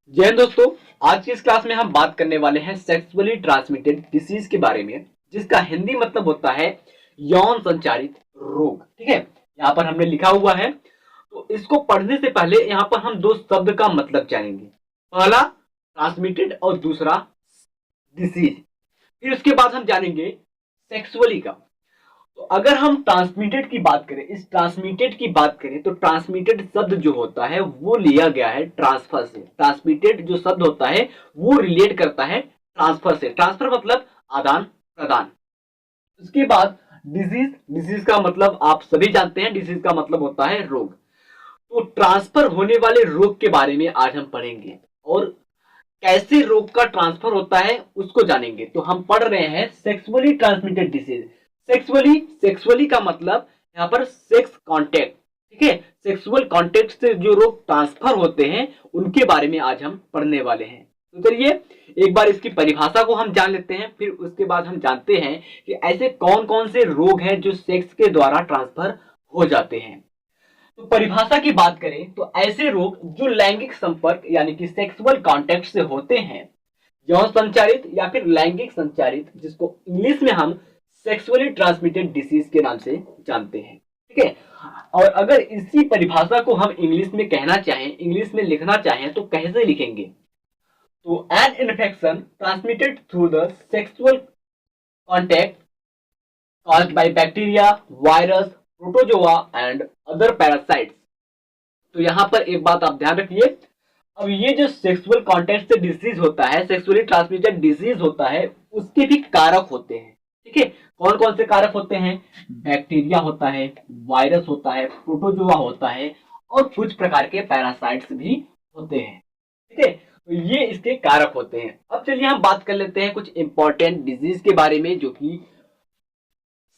जय हिंद दोस्तों। आज की इस क्लास में हम बात करने वाले हैं सेक्सुअली ट्रांसमिटेड डिसीज के बारे में, जिसका हिंदी मतलब होता है यौन संचारित रोग। ठीक है, यहाँ पर हमने लिखा हुआ है। तो इसको पढ़ने से पहले यहाँ पर हम दो शब्द का मतलब जानेंगे। पहला ट्रांसमिटेड और दूसरा डिसीज। फिर उसके बाद हम जानेंगे सेक्सुअली का। तो अगर हम ट्रांसमिटेड की बात करें, इस ट्रांसमिटेड की बात करें, तो ट्रांसमिटेड शब्द जो होता है वो लिया गया है ट्रांसफर से। ट्रांसमिटेड जो शब्द होता है वो रिलेट करता है ट्रांसफर से। ट्रांसफर मतलब आदान प्रदान। उसके बाद डिजीज, डिजीज का मतलब आप सभी जानते हैं, डिजीज का मतलब होता है रोग। तो ट्रांसफर होने वाले रोग के बारे में आज हम पढ़ेंगे और कैसे रोग का ट्रांसफर होता है उसको जानेंगे। तो हम पढ़ रहे हैं sexually transmitted disease. Sexually, sexually का मतलब यहाँ पर सेक्स कांटेक्ट। ठीक है, सेक्सुअल कांटेक्ट से जो रोग ट्रांसफर होते हैं उनके बारे में आज हम पढ़ने वाले हैं। तो चलिए एक बार इसकी परिभाषा को हम जान लेते हैं, फिर उसके बाद हम जानते हैं कि ऐसे कौन कौन से रोग हैं जो सेक्स के द्वारा ट्रांसफर हो जाते हैं। तो परिभाषा की बात करें तो ऐसे रोग जो लैंगिक संपर्क यानी कि सेक्सुअल कांटेक्ट से होते हैं, यौन संचारित या फिर लैंगिक संचारित, जिसको इंग्लिश में हम सेक्सुअली ट्रांसमिटेड डिसीज के नाम से जानते हैं। ठीक है, और अगर इसी परिभाषा को हम इंग्लिश में कहना चाहें, इंग्लिश में लिखना चाहें, तो कैसे लिखेंगे? तो an infection transmitted through the sexual contact caused by bacteria, virus, protozoa and other parasites। तो यहाँ पर एक बात आप ध्यान रखिए। अब ये जो सेक्सुअल कॉन्टेक्ट से डिसीज होता है, सेक्सुअली ट्रांसमिटेड डिसीज होता है, उसके भी कारक होते हैं। ठीक है, कौन कौन से कारक होते हैं? बैक्टीरिया होता है, वायरस होता है, प्रोटोजोआ होता है और कुछ प्रकार के पैरासाइट्स भी होते हैं। ठीक है, तो ये इसके कारक होते हैं। अब चलिए हम बात कर लेते हैं कुछ इंपॉर्टेंट डिजीज के बारे में जो कि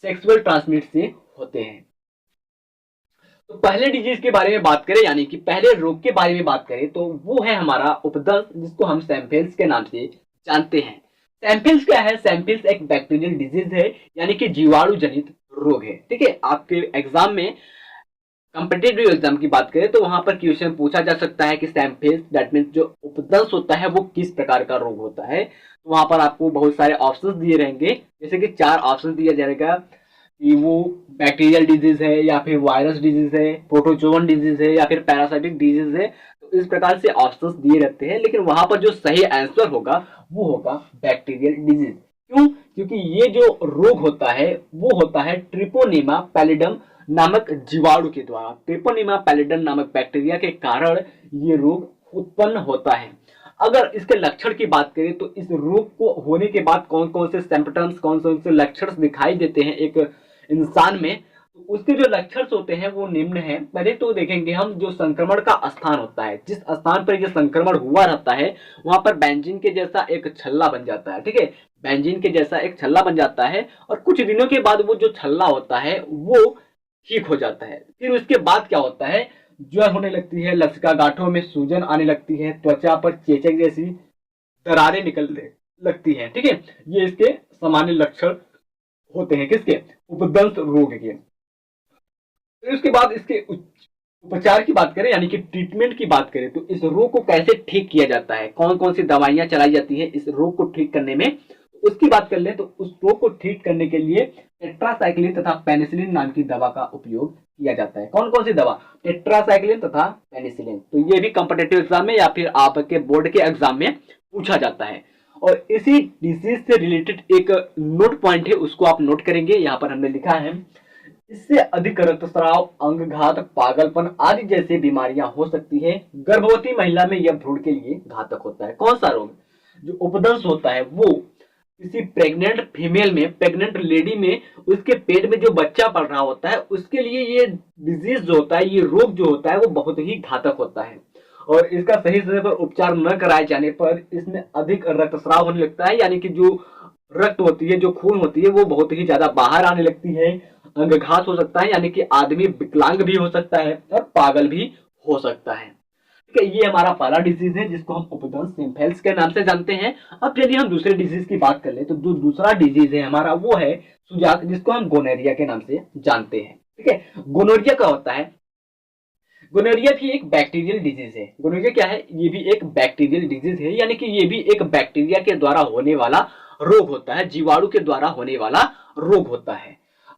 सेक्सुअल ट्रांसमिट से होते हैं। तो पहले डिजीज के बारे में बात करें, यानी कि पहले रोग के बारे में बात करें, तो वो है हमारा उपदंश, जिसको हम सैंपल्स के नाम से जानते हैं। सैंपल्स क्या है? सैंपल्स एक बैक्टीरियल डिजीज है, यानी कि जीवाणु जनित रोग है। ठीक है, आपके एग्जाम में, कॉम्पिटिटिव एग्जाम की बात करें, तो वहां पर क्वेश्चन पूछा जा सकता है कि सैंपल्स, दैट मीन्स जो उपदंश होता है, वो किस प्रकार का रोग होता है। तो वहां पर आपको बहुत सारे ऑप्शंस दिए रहेंगे, जैसे कि 4 ऑप्शन दिया जाएगा कि वो बैक्टीरियल डिजीज है या फिर वायरस डिजीज है, प्रोटोजोवन डिजीज है या फिर पैरासाइटिक डिजीज है। तो इस प्रकार से ऑप्शंस दिए रहते हैं, लेकिन वहां पर जो सही आंसर होगा वो होगा बैक्टीरियल डिजीज। क्यों? क्योंकि ये जो रोग होता है वो होता है ट्रिपोनिमा पैलिडम नामक जीवाणु के द्वारा। ट्रिपोनिमा पैलिडम नामक बैक्टीरिया के कारण ये रोग उत्पन्न होता है। अगर इसके लक्षण की बात करें तो इस रोग को होने के बाद कौन कौन से सिम्पटम्स, कौन कौन से लक्षण दिखाई देते हैं एक इंसान में, तो उसके जो लक्षण होते हैं वो निम्न है। पहले तो देखेंगे हम जो संक्रमण का स्थान होता है, जिस स्थान पर यह संक्रमण हुआ रहता है वहां पर बेंजीन के जैसा एक छल्ला बन जाता है। ठीक है, बेंजीन के जैसा एक छल्ला बन जाता है और कुछ दिनों के बाद वो जो छल्ला होता है वो ठीक हो जाता है। फिर उसके बाद क्या होता है? ज्वर होने लगती है, लसिका गांठों में सूजन आने लगती है, त्वचा पर चेचक जैसी दरारें निकलने लगती हैं। ठीक है, ये इसके सामान्य लक्षण होते हैं किसके? उपदंश रोग के। फिर उसके बाद इसके उपचार की बात करें, यानी कि ट्रीटमेंट की बात करें, तो इस रोग को कैसे ठीक किया जाता है, कौन कौन सी दवाइयां चलाई जाती है इस रोग को ठीक करने में, उसकी बात कर लें तो उस रोग को ठीक करने के लिए टेट्रासाइक्लिन तथा पेनिसिलिन नाम की दवा का उपयोग किया जाता है। कौन कौन सी दवा? टेट्रासाइक्लिन तथा पेनिसिलिन। तो ये भी कॉम्पिटिटिव एग्जाम में या फिर आपके बोर्ड के एग्जाम में पूछा जाता है। और इसी डिजीज से रिलेटेड एक नोट पॉइंट है, उसको आप नोट करेंगे। यहाँ पर हमने लिखा है, इससे अधिक रक्तस्राव, अंगघात, पागलपन आदि जैसी बीमारियां हो सकती है। गर्भवती महिला में यह भ्रूण के लिए घातक होता है। कौन सा रोग? जो उपदंश होता है वो किसी प्रेग्नेंट फीमेल में, प्रेग्नेंट लेडी में, उसके पेट में जो बच्चा पल रहा होता है उसके लिए ये डिजीज जो होता है, ये रोग जो होता है वो बहुत ही घातक होता है। और इसका सही समय पर उपचार न कराए जाने पर इसमें अधिक रक्तस्राव होने लगता है, यानी कि जो रक्त होती है, जो खून होती है, वो बहुत ही ज्यादा बाहर आने लगती है। अंगघात हो सकता है, यानी कि आदमी विकलांग भी हो सकता है और पागल भी हो सकता है। ठीक है, ये हमारा पहला डिजीज है जिसको हम उपदंश सिम्फेल्स के नाम से जानते हैं। अब चलिए हम दूसरे डिजीज की बात कर ले, तो जो दूसरा डिजीज है हमारा वो है सुजाक, जिसको हम गोनेरिया के नाम से जानते हैं। ठीक है, गोनोरिया क्या होता है? गोनोरिया भी एक बैक्टीरियल डिजीज है। गोनोरिया क्या है? ये भी एक बैक्टीरियल डिजीज है, यानी कि ये भी एक बैक्टीरिया के द्वारा होने वाला रोग होता है, जीवाणु के द्वारा होने वाला रोग होता है।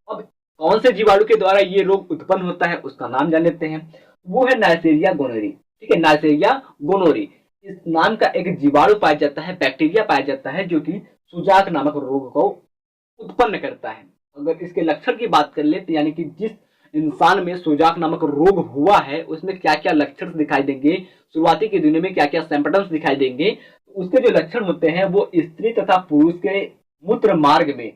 अब कौन से जीवाणु के द्वारा ये रोग उत्पन्न होता है उसका नाम जान लेते हैं। वो है नाइसेरिया गोनोरी। ठीक है, नाइसेरिया गोनोरी इस नाम का एक जीवाणु पाया जाता है, बैक्टीरिया पाया जाता है, जो कि सुजाक नामक रोग को उत्पन्न करता है। अगर इसके लक्षण की बात कर ले तो यानी कि जिस इंसान में सुजाक नामक रोग हुआ है उसमें क्या क्या लक्षण दिखाई देंगे, शुरुआती के दिनों में क्या क्या सिम्पटम्स दिखाई देंगे, उसके जो लक्षण होते हैं वो स्त्री तथा पुरुष के मूत्र मार्ग में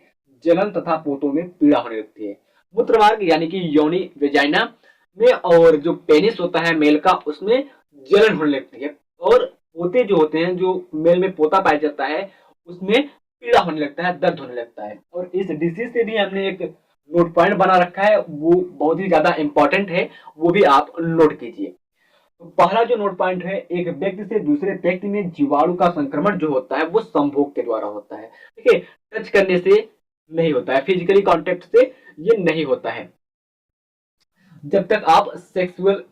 जलन तथा पोतों में पीड़ा होने लगती है। मूत्र मार्ग यानी कि योनि वेजाइना में, और जो पेनिस होता है मेल का उसमें जलन होने लगती है, और पोते जो होते हैं, जो मेल में पोता पाया जाता है उसमें पीड़ा होने लगता है, दर्द होने लगता है। और इस डिसीज से भी हमने एक नोट पॉइंट बना रखा है, वो बहुत ही ज्यादा इंपॉर्टेंट है, वो भी आप नोट कीजिए। तो पहला जो नोट पॉइंट है, एक व्यक्ति से दूसरे व्यक्ति में जीवाणु का संक्रमण जो होता है वो संभोग के द्वारा होता है। ठीक है, टच करने से नहीं होता है, फिजिकली कांटेक्ट से ये नहीं होता है जब तक आप सेक्सुअल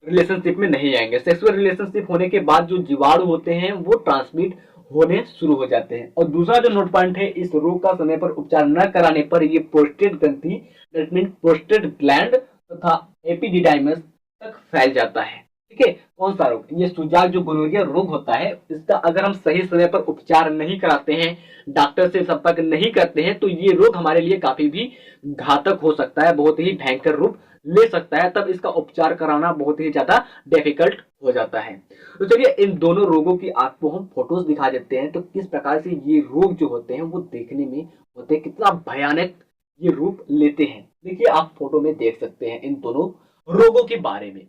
रिलेशनशिप में नहीं आएंगे। सेक्सुअल रिलेशनशिप होने के बाद जो जीवाणु होते हैं वो ट्रांसमिट होने शुरू हो जाते हैं। और दूसरा जो नोट पॉइंट है, इस रोग का समय पर उपचार न कराने पर ये प्रोस्टेट ग्रंथि, दैट मीन प्रोस्टेट ग्लैंड तथा एपिडिडाइमस तक फैल जाता है। ठीक है, कौन सा रोग? ये सुजाक जो गोनोरिया रोग होता है, इसका अगर हम सही समय पर उपचार नहीं कराते हैं, डॉक्टर से संपर्क नहीं करते हैं, तो ये रोग हमारे लिए काफी भी घातक हो सकता है, बहुत ही भयंकर रूप ले सकता है। तब इसका उपचार कराना बहुत ही ज्यादा डिफिकल्ट हो जाता है। तो चलिए इन दोनों रोगों की आपको हम फोटोज दिखा देते हैं, तो किस प्रकार से ये रोग जो होते हैं वो देखने में होते हैं, कितना भयानक ये रूप लेते हैं। देखिए आप फोटो में देख सकते हैं इन दोनों रोगों के बारे में।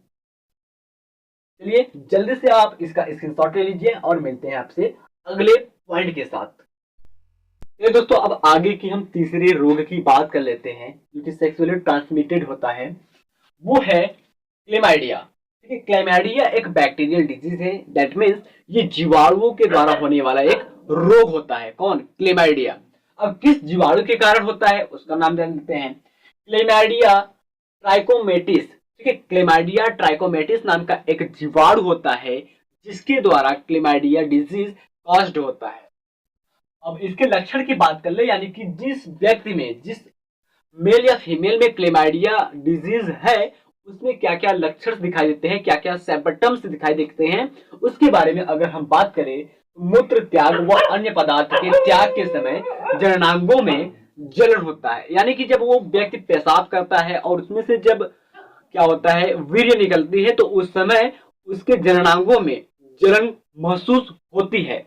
चलिए जल्दी से आप इसका स्क्रीनशॉट ले लीजिए और मिलते हैं आपसे अगले पॉइंट के साथ। ये दोस्तों अब आगे की हम तीसरे रोग की बात कर लेते हैं जो कि सेक्सुअली ट्रांसमिटेड होता है, वो है क्लेमाइडिया। ठीक है, क्लेमाइडिया एक बैक्टीरियल डिजीज है, दैट मींस ये जीवाणुओं के द्वारा होने वाला एक रोग होता है। कौन? क्लेमाइडिया। अब किस जीवाणु के कारण होता है उसका नाम जान लेते हैं। क्लेमाइडिया ट्राइकोमेटिस। ठीक है, क्लेमाइडिया ट्राइकोमेटिस नाम का एक जीवाणु होता है जिसके द्वारा क्लेमाइडिया डिजीज कॉज्ड होता है। अब इसके लक्षण की बात कर ले, यानी कि जिस व्यक्ति में, जिस मेल या फीमेल में क्लेमाइडिया डिजीज है उसमें क्या क्या लक्षण दिखाई देते हैं, क्या क्या सिम्पटम्स दिखाई देते हैं, उसके बारे में अगर हम बात करें तो मूत्र त्याग व अन्य पदार्थ के त्याग के समय जननांगों में जलन होता है। यानी कि जब वो व्यक्ति पेशाब करता है और उसमें से जब क्या होता है वीर्य निकलती है तो उस समय उसके जननांगों में जलन महसूस होती है।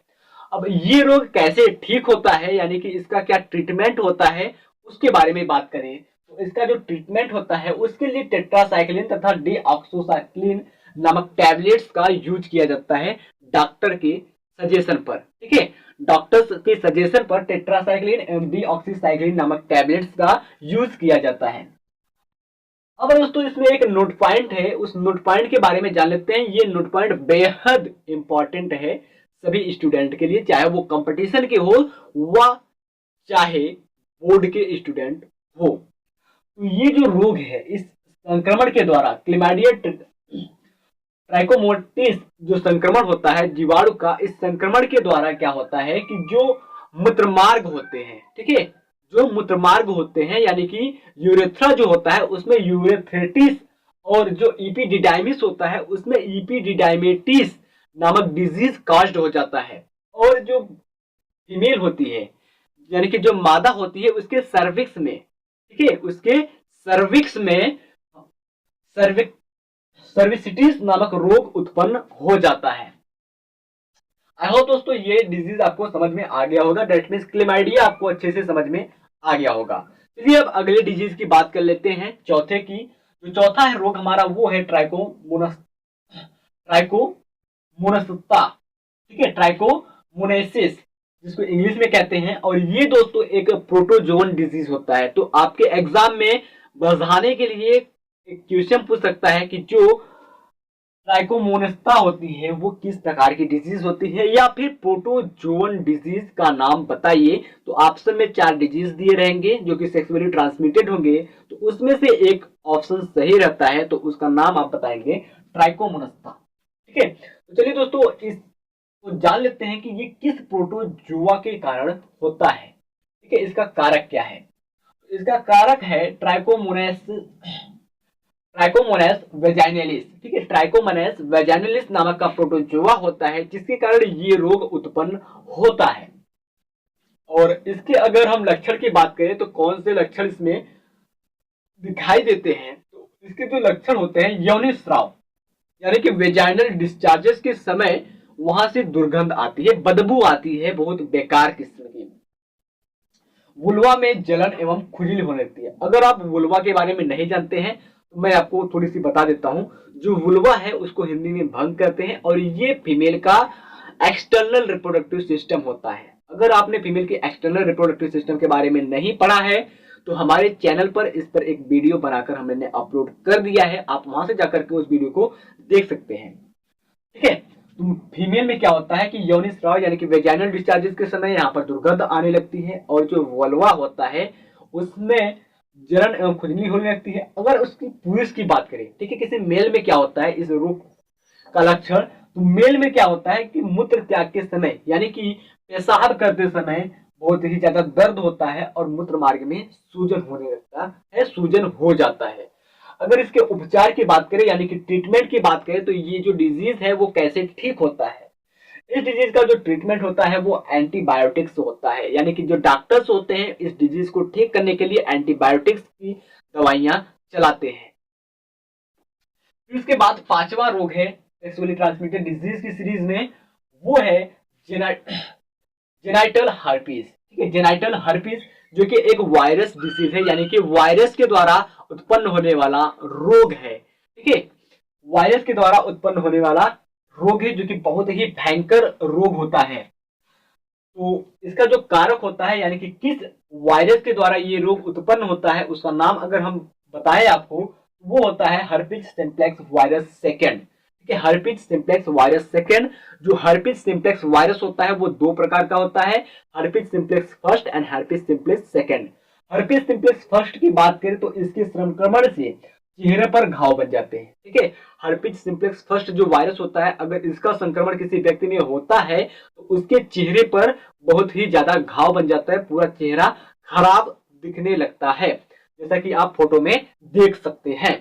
अब ये रोग कैसे ठीक होता है, यानी कि इसका क्या ट्रीटमेंट होता है उसके बारे में बात करें तो इसका जो ट्रीटमेंट होता है उसके लिए टेट्रासाइक्लिन तथा डीऑक्सोसाइक्लिन नामक टैबलेट्स का यूज किया जाता है डॉक्टर के सजेशन पर। ठीक है, डॉक्टर के सजेशन पर टेट्रासाइक्लिन एवं डीऑक्सीसाइक्लिन नामक टैबलेट्स का यूज किया जाता है। अब दोस्तों इसमें एक नोट पॉइंट है, उस नोट पॉइंट के बारे में जान लेते हैं। ये नोट पॉइंट बेहद इंपॉर्टेंट है सभी स्टूडेंट के लिए, चाहे वो कंपटीशन के हो व चाहे बोर्ड के स्टूडेंट हो। तो ये जो रोग है, इस संक्रमण के द्वारा क्लेमाइडिया ट्राइकोमोटिस जो संक्रमण होता है जीवाणु का, इस संक्रमण के द्वारा क्या होता है कि जो मूत्रमार्ग होते हैं, ठीक है, जो मूत्रमार्ग होते हैं यानी कि यूरेथ्रा जो होता है उसमें यूरेथ्रेटिस, और जो इपीडिडाइमिस होता है उसमें इपीडिडाइमेटिस नामक डिजीज कॉज्ड हो जाता है। और जो फीमेल होती है यानी कि जो मादा होती है उसके सर्विक्स में, ठीक है, उसके सर्विक्स में सर्विसिटिस नामक रोग उत्पन्न हो जाता है। आई होप दोस्तों ये डिजीज आपको समझ में आ गया होगा, डेट मींस क्लेमाइडिया आपको अच्छे से समझ में आ गया होगा। चलिए अब अगले डिजीज की बात कर लेते हैं, चौथे की। जो चौथा है रोग हमारा वो है ट्राइकोमोनासिस, ठीक है, ट्राइकोमोनासिस जिसको इंग्लिश में कहते हैं। और ये दोस्तों एक प्रोटोजोन डिजीज होता है। तो आपके एग्जाम में बढ़ाने के लिए एक क्वेश्चन पूछ सकता है कि जो ट्राइकोमोनास्ता होती है वो किस प्रकार की डिजीज होती है, या फिर प्रोटोजोवन डिजीज का नाम बताइए। तो ऑप्शन में 4 डिजीज दिए रहेंगे जो कि सेक्सुअली ट्रांसमिटेड होंगे, तो उसमें से एक ऑप्शन सही रहता है, तो उसका नाम आप बताएंगे ट्राइकोमोनास्ता। ठीक है, तो चलिए दोस्तों इस तो जान लेते हैं कि ये किस प्रोटोजुआ के कारण होता है। ठीक है, इसका कारक क्या है। इसका कारक है ट्राइकोमोनास वेजाइनलिस। ठीक है, ट्राइकोमोनास वेजाइनलिस नामक का प्रोटोजुआ होता है जिसके कारण ये रोग उत्पन्न होता है। और इसके अगर हम लक्षण की बात करें तो कौन से लक्षण इसमें दिखाई देते हैं, तो इसके जो लक्षण होते हैं यौन स्राव, यानी कि वेजाइनल डिस्चार्जेस के समय वहां से दुर्गंध आती है, बदबू आती है बहुत बेकार किस्म की। वुल्वा में जलन एवं खुजली होने लगती है। अगर आप वुल्वा के बारे में नहीं जानते हैं तो मैं आपको थोड़ी सी बता देता हूं। जो वुल्वा है उसको हिंदी में भंग कहते हैं और ये फीमेल का एक्सटर्नल रिप्रोडक्टिव सिस्टम होता है। अगर आपने फीमेल के एक्सटर्नल रिप्रोडक्टिव सिस्टम के बारे में नहीं पढ़ा है तो हमारे चैनल पर इस पर एक वीडियो बनाकर हमने अपलोड कर दिया है, आप वहां से जाकर के उस वीडियो को देख सकते हैं। ठीक है, तो फीमेल में क्या होता है कि यौन स्राव यानी कि वेजाइनल डिस्चार्जेस के समय यहाँ पर दुर्गंध आने लगती है, और जो वल्वा होता है उसमें जलन एवं खुजली होने लगती है। अगर उसकी पुरुष की बात करें, ठीक है, किसी मेल में क्या होता है इस रोग का लक्षण, तो मेल में क्या होता है कि मूत्र त्याग के समय यानी कि पेशाब करते समय बहुत ही ज्यादा दर्द होता है और मूत्र मार्ग में सूजन होने लगता है, सूजन हो जाता है। अगर इसके उपचार की बात करें यानी कि ट्रीटमेंट की बात करें तो ये जो डिजीज है वो कैसे ठीक होता है। इस डिजीज का जो ट्रीटमेंट होता है वो एंटीबायोटिक्स होता है, यानी कि जो डॉक्टर्स होते हैं इस डिजीज को ठीक करने के लिए एंटीबायोटिक्स की दवाइयां चलाते हैं। फिर उसके बाद 5वां रोग है सेक्सुअली ट्रांसमिटेड डिजीज की सीरीज में, वो है जेनाइटल हर्पीज। ठीक है, जेनाइटल हर्पीज जो कि एक वायरस डिसीज है, यानी कि वायरस के द्वारा उत्पन्न होने वाला रोग है। ठीक है, वायरस के द्वारा उत्पन्न होने वाला रोग है जो कि बहुत ही भयंकर रोग होता है। तो इसका जो कारक होता है यानी कि किस वायरस के द्वारा ये रोग उत्पन्न होता है उसका नाम अगर हम बताएं आपको, वो होता है हर्पिज सिम्प्लेक्स वायरस सेकेंड। ठीक है, हर्पिज सिम्प्लेक्स वायरस सेकेंड। जो हर्पिज सिम्प्लेक्स वायरस होता है वो 2 प्रकार का होता है, herpes simplex first and herpes simplex second. Herpes simplex first की बात करें तो इसके संक्रमण से चेहरे पर घाव बन जाते हैं। ठीक है, हर्पिज सिम्प्लेक्स फर्स्ट जो वायरस होता है अगर इसका संक्रमण किसी व्यक्ति में होता है तो उसके चेहरे पर बहुत ही ज्यादा घाव बन जाता है, पूरा चेहरा खराब दिखने लगता है, जैसा कि आप फोटो में देख सकते हैं।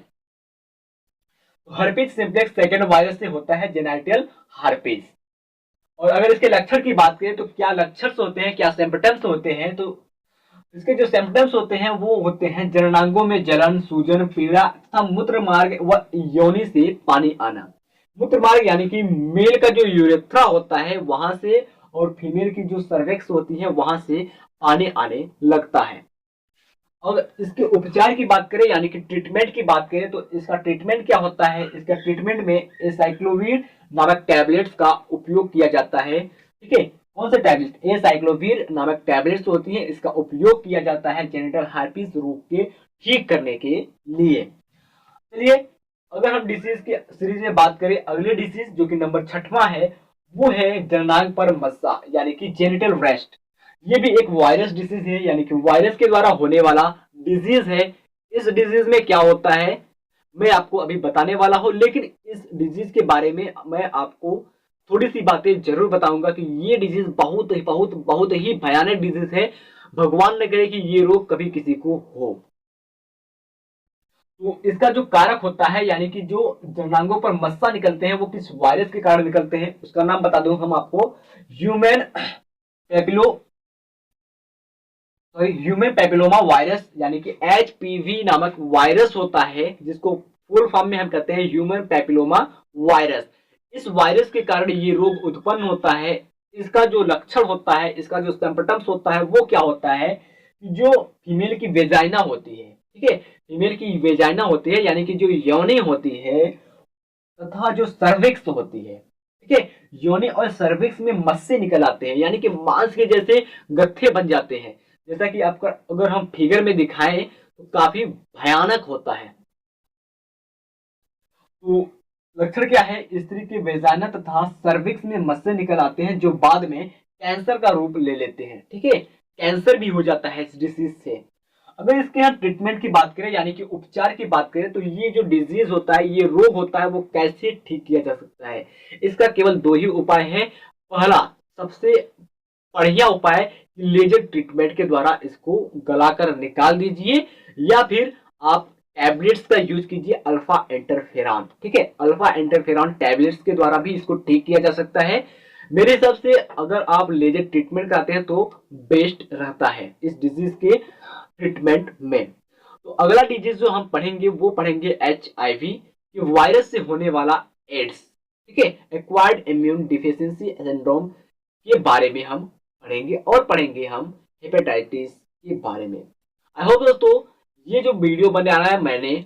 तो हर्पिज सिम्प्लेक्स सेकेंड वायरस से होता है जेनाइटल हर्पिज। और अगर इसके लक्षण की बात करें तो क्या लक्षण होते हैं, क्या सिम्पटम्स होते हैं, तो इसके जो सिम्पटम्स होते हैं वो होते हैं जननांगों में जलन, सूजन, पीड़ा तथा मूत्र मार्ग व योनि से पानी आना। मूत्र मार्ग यानी कि मेल का जो यूरेथ्रा होता है वहां से और फीमेल की जो सर्वेक्स होती है वहां से पानी आने लगता है। और इसके उपचार की बात करें यानी कि ट्रीटमेंट की बात करें तो इसका ट्रीटमेंट क्या होता है। इसका ट्रीटमेंट में एसाइक्लोविर नामक टैबलेट्स का उपयोग किया जाता है। ठीक है, कौन सा टैबलेट, एसाइक्लोविर नामक टैबलेट्स होती है, इसका उपयोग किया जाता है जेनिटल हार्पिस रोग के ठीक करने के लिए। चलिए अगर हम डिसीज की सीरीज में बात करें, अगले डिसीज जो कि नंबर 6वां है वो है जननांग पर मस्सा यानी कि जेनिटल रेस्ट। ये भी एक वायरस डिसीज है, यानी कि वायरस के द्वारा होने वाला डिजीज है। इस डिजीज में क्या होता है मैं आपको अभी बताने वाला हूं, लेकिन इस डिजीज के बारे में मैं आपको थोड़ी सी बातें जरूर बताऊंगा कि ये डिजीज बहुत ही भयानक डिजीज है। भगवान न करे कि ये रोग कभी किसी को हो। तो इसका जो कारक होता है यानी कि जो जननांगों पर मस्सा निकलते हैं वो किस वायरस के कारण निकलते हैं उसका नाम बता दूं हम आपको, ह्यूमन पेपिलो ह्यूमन पेपिलोमा वायरस यानी कि एचपीवी नामक वायरस होता है, जिसको फुल फॉर्म में हम कहते हैं ह्यूमन पेपिलोमा वायरस। इस वायरस के कारण ये रोग उत्पन्न होता है। इसका जो लक्षण होता है, इसका जो सिम्पटम्स होता है वो क्या होता है कि जो फीमेल की वेजाइना होती है, ठीक है, फीमेल की वेजाइना होती है यानी कि जो योनि होती है तथा जो सर्विक्स होती है, ठीक है, योनि और सर्विक्स में मस्से निकल आते हैं यानी कि मांस के जैसे गत्थे बन जाते हैं, जैसा कि आपका अगर हम फिगर में दिखाएं तो काफी भयानक होता है। तो लक्षण क्या है? स्त्री के वेजाइना तथा सर्विक्स में मस्से निकल आते हैं जो बाद में कैंसर का रूप ले लेते हैं। ठीक है, कैंसर भी हो जाता है इस डिजीज से। अगर इसके यहाँ ट्रीटमेंट की बात करें यानी कि उपचार की बात करें तो ये जो डिजीज होता है, ये रोग होता है, वो कैसे ठीक किया जा सकता है? इसका केवल दो ही उपाय है। पहला सबसे बढ़िया उपाय, लेजर ट्रीटमेंट के द्वारा इसको गलाकर निकाल दीजिए, या फिर आप टैबलेट्स का यूज कीजिए, अल्फा इंटरफेरॉन। ठीक है, अल्फा इंटरफेरॉन टैबलेट्स के द्वारा भी इसको ठीक किया जा सकता है। मेरे हिसाब से अगर आप लेजर ट्रीटमेंट कराते हैं तो बेस्ट रहता है इस डिजीज के ट्रीटमेंट में। तो अगला डिजीज जो हम पढ़ेंगे वो पढ़ेंगे HIV, कि वायरस से होने वाला एड्स। ठीक है, एक्वायर्ड इम्यून डिफिशियंसी सिंड्रोम के बारे में हम पढ़ेंगे, और पढ़ेंगे हम हेपेटाइटिस के बारे में। आई होप दोस्तों ये जो वीडियो बनाया है मैंने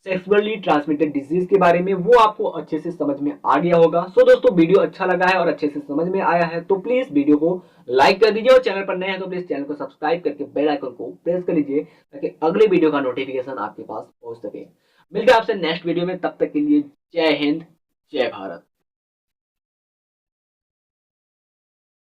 सेक्सुअली ट्रांसमिटेड डिजीज के बारे में, वो आपको अच्छे से समझ में आ गया होगा। सो दोस्तों वीडियो अच्छा लगा है और अच्छे से समझ में आया है तो प्लीज वीडियो को लाइक कर दीजिए, और चैनल पर नए हैं तो प्लीज चैनल को सब्सक्राइब करके बेल आइकन को प्रेस कर लीजिए ताकि अगले वीडियो का नोटिफिकेशन आपके पास पहुंच सके। मिलकर आपसे नेक्स्ट वीडियो में, तब तक के लिए जय हिंद, जय भारत।